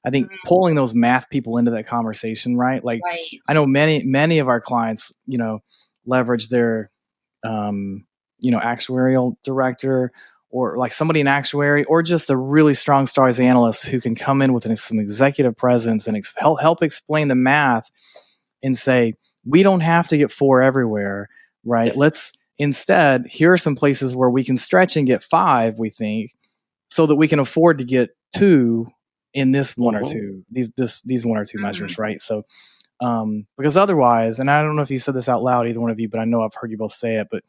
I think pulling those math people into that conversation, right? Like, Right. I know many of our clients, leverage their, actuarial director, or like somebody in actuary, or just a really strong stars analyst who can come in with some executive presence and help explain the math and say, we don't have to get 4 everywhere, right? Yep. Let's instead, here are some places where we can stretch and get 5, we think, so that we can afford to get 2 in this one or two, these 1 or 2 measures, right? So, because otherwise, and I don't know if you said this out loud, either one of you, but I know I've heard you both say it, but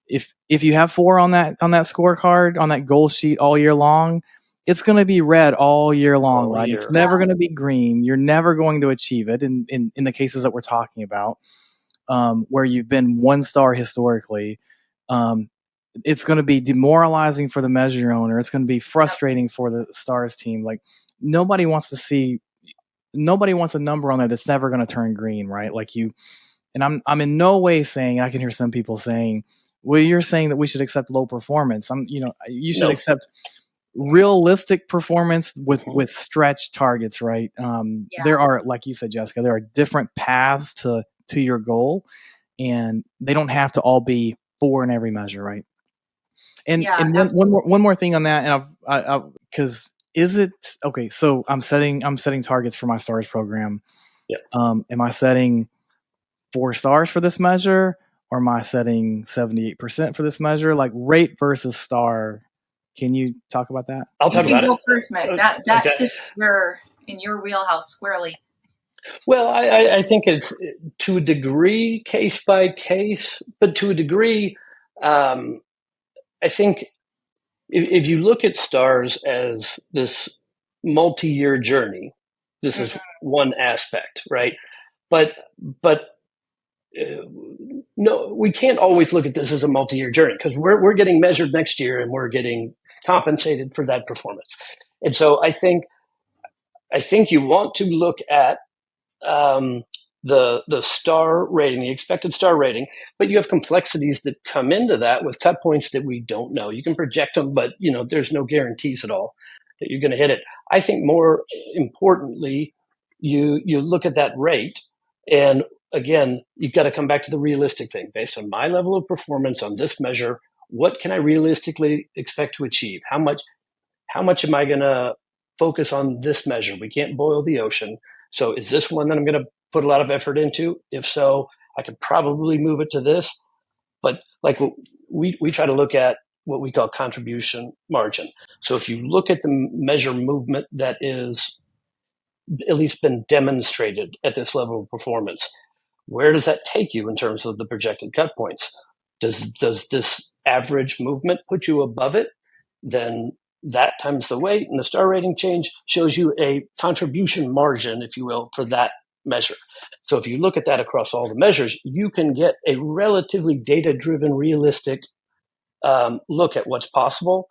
if you have 4 on that scorecard, on that goal sheet all year long, it's going to be red all year long, right? It's never going to be green. You're never going to achieve it in the cases that we're talking about, where you've been 1 star historically. It's going to be demoralizing for the measure owner. It's going to be frustrating for the stars team. Like, nobody wants a number on there that's never going to turn green, right? Like and I'm in no way saying, I can hear some people saying, well, you're saying that we should accept low performance. You should accept realistic performance with stretch targets, right? There are, like you said, Jessica, there are different paths to your goal, and they don't have to all be 4 in every measure, right? And one more thing on that, and because is it okay? So I'm setting targets for my stars program. Yep. Am I setting 4 stars for this measure, or am I setting 78% for this measure? Like, rate versus star. Can you talk about that? I'll talk about it. You can go first, Meg. That sits in your wheelhouse squarely. Well, I think it's to a degree case by case, but to a degree, I think if you look at stars as this multi-year journey, this is one aspect, right? But no, we can't always look at this as a multi-year journey, because we're getting measured next year and we're getting compensated for that performance. And so I think you want to look at the star rating, the expected star rating, but you have complexities that come into that with cut points that we don't know. You can project them, but there's no guarantees at all that you're going to hit it. I think more importantly, you look at that rate, and again, you've got to come back to the realistic thing. Based on my level of performance on this measure, what can I realistically expect to achieve? How much am I going to focus on this measure? We can't boil the ocean. So is this one that I'm going to put a lot of effort into? If so, I could probably move it to this. But like we try to look at what we call contribution margin. So if you look at the measure movement that is at least been demonstrated at this level of performance, where does that take you in terms of the projected cut points? Does this average movement put you above it? Then that times the weight, and the star rating change shows you a contribution margin, if you will, for that measure. So if you look at that across all the measures, you can get a relatively data-driven, realistic look at what's possible,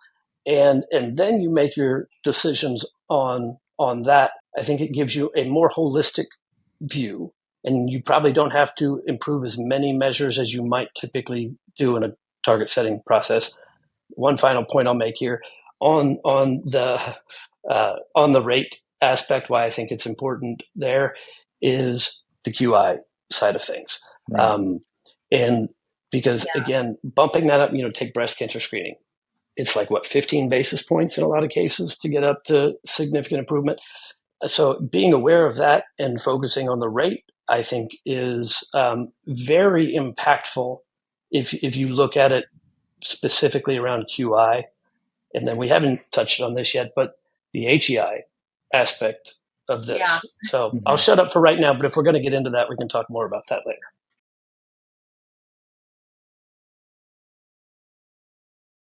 and then you make your decisions on that. I think it gives you a more holistic view, and you probably don't have to improve as many measures as you might typically do in a target setting process. One final point I'll make here on the rate aspect, why I think it's important there is the QI side of things. Right. And because again, bumping that up, take breast cancer screening. It's like 15 basis points in a lot of cases to get up to significant improvement. So being aware of that and focusing on the rate, I think, is very impactful if you look at it specifically around QI. And then we haven't touched on this yet, but the HEI aspect of this. Yeah. So I'll shut up for right now, but if we're going to get into that, we can talk more about that later.